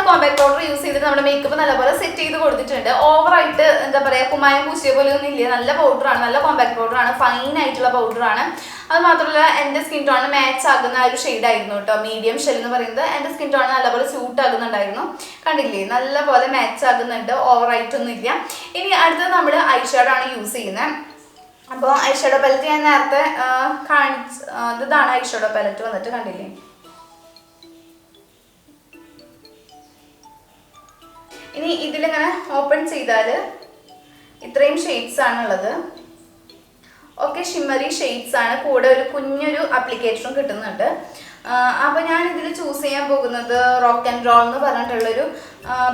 Compact powder use ചെയ്തിട്ട് നമ്മുടെ makeup നല്ലപോലെ സെറ്റ് ചെയ്ത് കൊടുത്തിട്ടുണ്ട്. ഓവറായിട്ട് എന്താ പറയുക കുമ്മായം പൂശിയ പോലെ ഒന്നും ഇല്ല. നല്ല പൗഡറാണ്, നല്ല കോമ്പാക്ട് പൗഡറാണ്, ഫൈൻ ആയിട്ടുള്ള പൗഡറാണ്. അത് മാത്രമല്ല എൻ്റെ സ്കിൻ ടോണിന് മാച്ച് ആകുന്ന ഒരു ഷെയ്ഡായിരുന്നു കേട്ടോ. മീഡിയം ഷെൽ എന്ന് പറയുന്നത് എൻ്റെ സ്കിൻ ടോണിന് നല്ലപോലെ സ്യൂട്ട് ആകുന്നുണ്ടായിരുന്നു. കണ്ടില്ലേ, നല്ലപോലെ മാച്ച് ആകുന്നുണ്ട്, ഓവറായിട്ടൊന്നും ഇല്ല. ഇനി അടുത്തത് നമ്മൾ ഐ ഷാഡോ ആണ് യൂസ് ചെയ്യുന്നത്. അപ്പോൾ ഐ ഷാഡോ പാലറ്റ് ഞാൻ നേരത്തെ ഇതാണ് ഐ ഷാഡോ പാലറ്റ് വന്നിട്ട്, കണ്ടില്ലേ. ഇനി ഇതിലിങ്ങനെ ഓപ്പൺ ചെയ്താൽ ഇത്രയും ഷെയ്ഡ്സ് ആണുള്ളത്. ഒക്കെ ഷിമ്മറി ഷെയ്ഡ്സ് ആണ്, കൂടെ ഒരു കുഞ്ഞൊരു അപ്ലിക്കേറ്ററും കിട്ടുന്നുണ്ട്. അപ്പോൾ ഞാൻ ഇതിൽ ചൂസ് ചെയ്യാൻ പോകുന്നത് റോക്ക് ആൻഡ് റോൾ എന്ന് പറഞ്ഞിട്ടുള്ളൊരു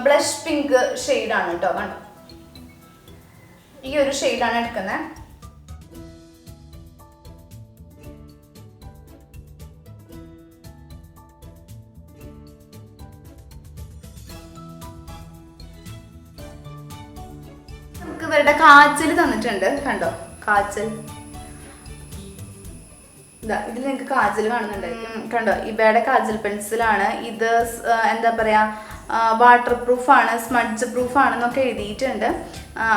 ബ്ലഷ് പിങ്ക് ഷെയ്ഡാണ് കേട്ടോ. കണ്ടോ, ഈ ഒരു ഷെയ്ഡാണ് എടുക്കുന്നത്. നമുക്ക് ഇവരുടെ കാച്ചൽ തന്നിട്ടുണ്ട്, കണ്ടോ കാച്ചൽ. ഇതിൽ നിങ്ങൾക്ക് കാജൽ കാണുന്നുണ്ടായിരിക്കും, കണ്ടോ ഇവയുടെ കാജൽ പെൻസിലാണ് ഇത്. എന്താ പറയുക, വാട്ടർ പ്രൂഫാണ്, സ്മഡ്ജ് പ്രൂഫാണെന്നൊക്കെ എഴുതിയിട്ടുണ്ട്.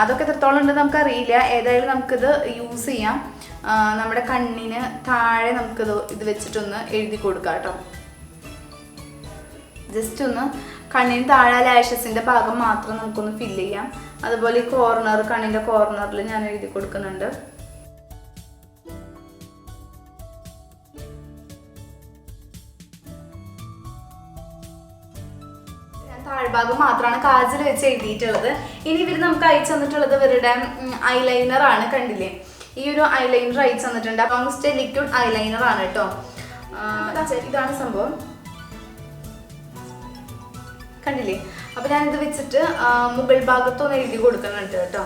അതൊക്കെ എത്രത്തോളം ഉണ്ട് നമുക്കറിയില്ല. ഏതായാലും നമുക്കിത് യൂസ് ചെയ്യാം. നമ്മുടെ കണ്ണിന് താഴെ ഇത് വെച്ചിട്ടൊന്ന് എഴുതി കൊടുക്കാം കേട്ടോ. ജസ്റ്റ് ഒന്ന് കണ്ണിന് താഴെ ലാഷസിൻ്റെ ഭാഗം മാത്രം നമുക്കൊന്ന് ഫില്ല് ചെയ്യാം. അതുപോലെ ഈ കോർണർ, കണ്ണിൻ്റെ കോർണറിൽ ഞാൻ എഴുതി കൊടുക്കുന്നുണ്ട്. താഴ്ഭാഗം മാത്രമാണ് കാജൽ വെച്ച് എഴുതിയിട്ടുള്ളത്. ഇനി ഇവർ നമുക്ക് അയച്ചു തന്നിട്ടുള്ളത് ഇവരുടെ ഐലൈനർ ആണ്. കണ്ടില്ലേ, ഈ ഒരു ഐലൈനർ അയച്ചു തന്നിട്ടുണ്ട്. ലോങ് സ്റ്റേ ലിക്വിഡ് ഐലൈനർ ആണ് കേട്ടോ. ഇതാണ് സംഭവം, കണ്ടില്ലേ. അപ്പൊ ഞാനിത് വെച്ചിട്ട് മുകൾ ഭാഗത്തൊന്ന് എഴുതി കൊടുക്കുന്നുണ്ട് കേട്ടോ.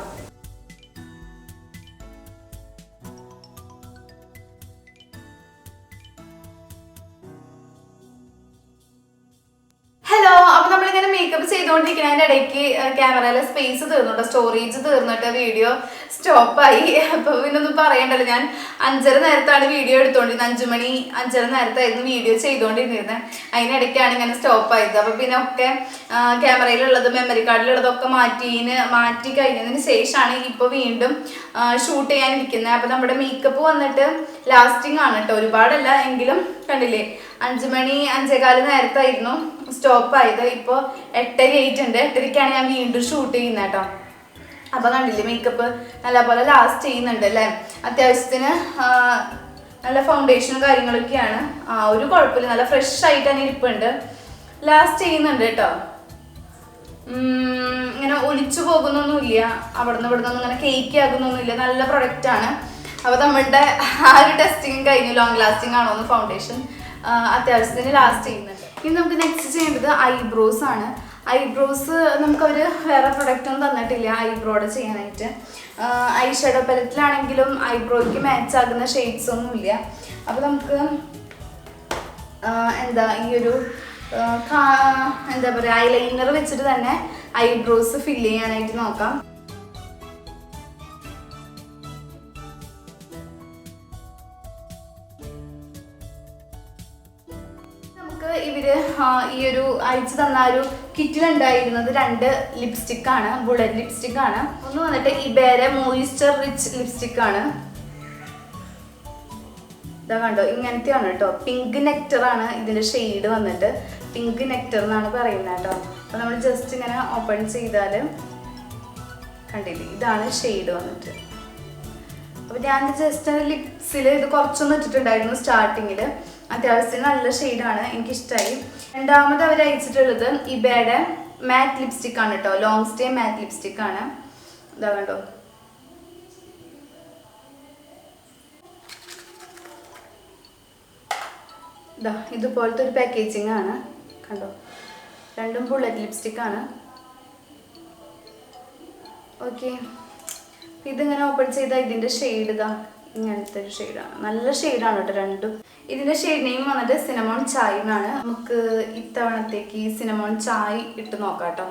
ഹലോ, അപ്പൊ നമ്മളിങ്ങനെ മേക്കപ്പ് ചെയ്തുകൊണ്ടിരിക്കുന്നതിന്റെ ഇടയ്ക്ക് ക്യാമറയിലെ സ്പേസ് തീർന്നുട്ടോ, സ്റ്റോറേജ് തീർന്നിട്ട് വീഡിയോ സ്റ്റോപ്പായി. അപ്പൊ പിന്നൊന്നും പറയണ്ടല്ലോ. ഞാൻ 5:30 നേരത്താണ് വീഡിയോ എടുത്തോണ്ടിരുന്നത്. 5 മണി 5:30 നേരത്തായിരുന്നു വീഡിയോ ചെയ്തുകൊണ്ടിരുന്നത്. അതിനിടയ്ക്കാണ് ഇങ്ങനെ സ്റ്റോപ്പായത്. അപ്പൊ പിന്നെ ഒക്കെ ക്യാമറയിലുള്ളത് മെമ്മറി കാർഡിലുള്ളതൊക്കെ മാറ്റി കഴിഞ്ഞതിന് ശേഷമാണ് ഇപ്പൊ വീണ്ടും ഷൂട്ട് ചെയ്യാനിരിക്കുന്നത്. അപ്പൊ നമ്മുടെ മേക്കപ്പ് വന്നിട്ട് ലാസ്റ്റിംഗ് ആണ് കേട്ടോ, ഒരുപാടല്ല എങ്കിലും. കണ്ടില്ലേ, 5 മണി 5:15 നേരത്തായിരുന്നു സ്റ്റോപ്പായത്. ഇപ്പോൾ 8:30 ആയിട്ടുണ്ട്. 8:30ക്കാണ് ഞാൻ വീണ്ടും ഷൂട്ട് ചെയ്യുന്നത് കേട്ടോ. അപ്പോൾ കണ്ടില്ലേ, മേക്കപ്പ് നല്ലപോലെ ലാസ്റ്റ് ചെയ്യുന്നുണ്ട് അല്ലേ. അത്യാവശ്യത്തിന് നല്ല ഫൗണ്ടേഷനും കാര്യങ്ങളൊക്കെയാണ്. ഒരു കുഴപ്പമില്ല, നല്ല ഫ്രഷ് ആയിട്ട് തന്നെ ഇരിപ്പുണ്ട്. ലാസ്റ്റ് ചെയ്യുന്നുണ്ട് കേട്ടോ. ഇങ്ങനെ ഒലിച്ചു പോകുന്നൊന്നുമില്ല, അവിടെ നിന്നൊന്നും ഇങ്ങനെ കേക്ക് ആകുന്നൊന്നുമില്ല. നല്ല പ്രൊഡക്റ്റാണ്. അപ്പോൾ നമ്മളുടെ ആ ഒരു ടെസ്റ്റിങ് കഴിഞ്ഞു. ലോങ് ലാസ്റ്റിംഗ് ആണോ എന്ന് ഫൗണ്ടേഷൻ അത്യാവശ്യത്തിന് ലാസ്റ്റ് ചെയ്യുന്നുണ്ട്. ഇനി നമുക്ക് നെക്സ്റ്റ് ചെയ്യേണ്ടത് ഐബ്രോസ് ആണ്. ഐബ്രോസ് നമുക്കവർ വേറെ പ്രൊഡക്റ്റ് ഒന്നും തന്നിട്ടില്ല ഐബ്രോയുടെ ചെയ്യാനായിട്ട്. ഐ ഷാഡോ പാലറ്റിലാണെങ്കിലും ഐബ്രോയ്ക്ക് മാച്ച് ആകുന്ന ഷെയ്ഡ്സ് ഒന്നുമില്ല. അപ്പോൾ നമുക്ക് ഈ ഒരു എന്താ പറയുക, ഐലൈനർ വെച്ചിട്ട് തന്നെ ഐബ്രോസ് ഫില്ല് ചെയ്യാനായിട്ട് നോക്കാം. ഇവര് ഈ ഒരു അയച്ചു തന്ന ഒരു കിറ്റിലുണ്ടായിരുന്നത് 2 ലിപ്സ്റ്റിക്കാണ്, ബുള്ളറ്റ് ലിപ്സ്റ്റിക്കാണ്. ഒന്ന് വന്നിട്ട് ഇബേരെ മോയിസ്ചർ റിച്ച് ലിപ്സ്റ്റിക്കാണ്. ഇതാ കണ്ടോ, ഇങ്ങനത്തെയാണ് കേട്ടോ. പിങ്ക് നെക്ടറാണ് ഇതിൻ്റെ ഷെയ്ഡ് വന്നിട്ട്. പിങ്ക് നെക്ടർ എന്നാണ് പറയുന്നത് കേട്ടോ. അപ്പോൾ നമ്മൾ ജസ്റ്റ് ഇങ്ങനെ ഓപ്പൺ ചെയ്താൽ കണ്ടില്ലേ, ഇതാണ് ഷെയ്ഡ് വന്നിട്ട്. അപ്പോൾ ഞാൻ ജസ്റ്റ് ലിപ്സിൽ ഇത് കുറച്ചൊന്നും ഇട്ടിട്ടുണ്ടായിരുന്നു സ്റ്റാർട്ടിങ്ങിൽ. അത്യാവശ്യത്തിന് നല്ല ഷെയ്ഡാണ്, എനിക്കിഷ്ടമായി. രണ്ടാമത് അവർ അയച്ചിട്ടുള്ളത് ഇബയുടെ മാറ്റ് ലിപ്സ്റ്റിക് ആണ് കേട്ടോ. ലോങ് സ്റ്റേ മാറ്റ് ലിപ്സ്റ്റിക് ആണ്. ഇതാ കണ്ടോ, ഇതാ ഇതുപോലത്തെ ഒരു പാക്കേജിങ് ആണ്. കണ്ടോ, രണ്ടും ബുള്ളറ്റ് ലിപ്സ്റ്റിക് ആണ്. ഓക്കെ, ഇതിങ്ങനെ ഓപ്പൺ ചെയ്താൽ ഇതിൻ്റെ ഷെയ്ഡ് ഇതാ ഇങ്ങനത്തെ ഒരു ഷെയ്ഡാണ്. നല്ല ഷെയ്ഡാണ് കേട്ടോ രണ്ടും. ഇതിൻ്റെ ഷെയ്ഡ് നെയിം വന്നിട്ട് സിനമോൺ ചായ് എന്നാണ്. നമുക്ക് ഇത്തവണത്തേക്ക് സിനമോൺ ചായ് ഇട്ട് നോക്കാം കേട്ടോ.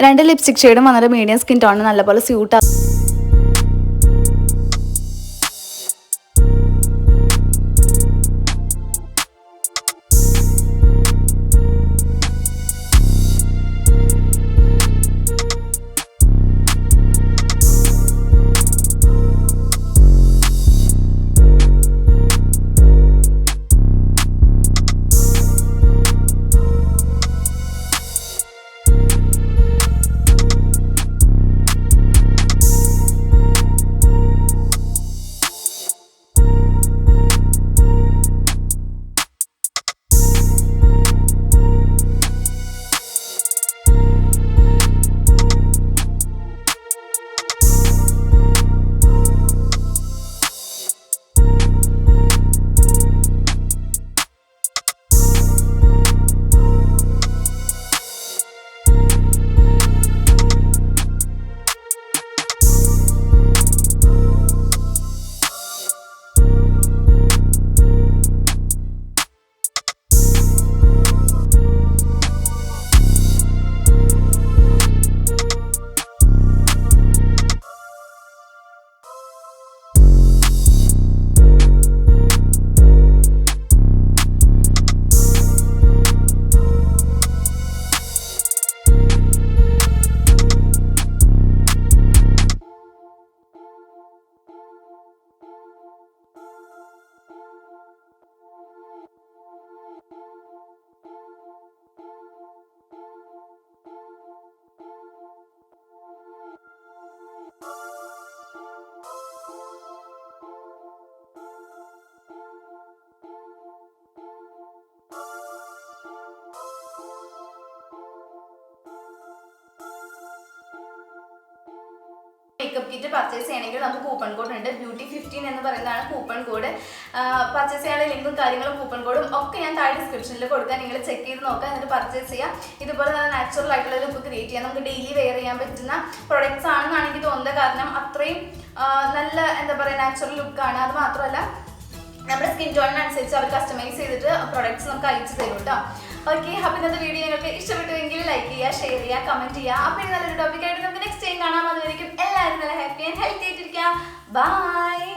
2 ലിപ്സ്റ്റിക് ഷെയ്ഡും വന്നിട്ട് മീഡിയം സ്കിൻ ടോണിന് നല്ലപോലെ സ്യൂട്ടാണ്. മേക്കപ്പ് കിറ്റ് പർച്ചേസ് ചെയ്യണമെങ്കിൽ നമുക്ക് കൂപ്പൺ കോഡ് ഉണ്ട്. Beauty15 എന്ന് പറയുന്നതാണ് കൂപ്പൺ കോഡ്. പർച്ചേസ് ചെയ്യാനുള്ള ലിങ്കും കാര്യങ്ങളും കൂപ്പൺ കോഡും ഒക്കെ ഞാൻ താഴെ ഡിസ്ക്രിപ്ഷനിൽ കൊടുക്കാം. നിങ്ങൾ ചെക്ക് ചെയ്ത് നോക്കാം, എന്നിട്ട് പർച്ചേസ് ചെയ്യാം. ഇതുപോലെ നല്ല നാച്ചുറൽ ആയിട്ടുള്ള ലുക്ക് ക്രിയേറ്റ് ചെയ്യാം. നമുക്ക് ഡെയിലി വെയർ ചെയ്യാൻ പറ്റുന്ന പ്രൊഡക്ട്സ് ആണെന്നാണ് എനിക്ക് തോന്നുന്നത്. കാരണം അത്രയും നല്ല എന്താ പറയുക നാച്ചുറൽ ലുക്കാണ്. അത് മാത്രമല്ല നമ്മുടെ സ്കിൻ ടോണിനനുസരിച്ച് അവർ കസ്റ്റമൈസ് ചെയ്തിട്ട് പ്രൊഡക്ട്സ് നമുക്ക് അയച്ചു തരും കേട്ടോ. ഓക്കെ, അപ്പോൾ ഇന്നത്തെ വീഡിയോ നിങ്ങൾക്ക് ഇഷ്ടപ്പെട്ടുവെങ്കിൽ ലൈക്ക് ചെയ്യുക, ഷെയർ ചെയ്യുക, കമൻറ്റ് ചെയ്യുക. അപ്പോൾ നല്ലൊരു ടോപ്പിക്കായിട്ട് നമുക്ക് നെക്സ്റ്റ് ടൈം കാണാം. അതുവരെയും എല്ലാവരും നല്ല ഹാപ്പി ആൻഡ് ഹെൽത്തി ആയിട്ടിരിക്കുക. ബൈ.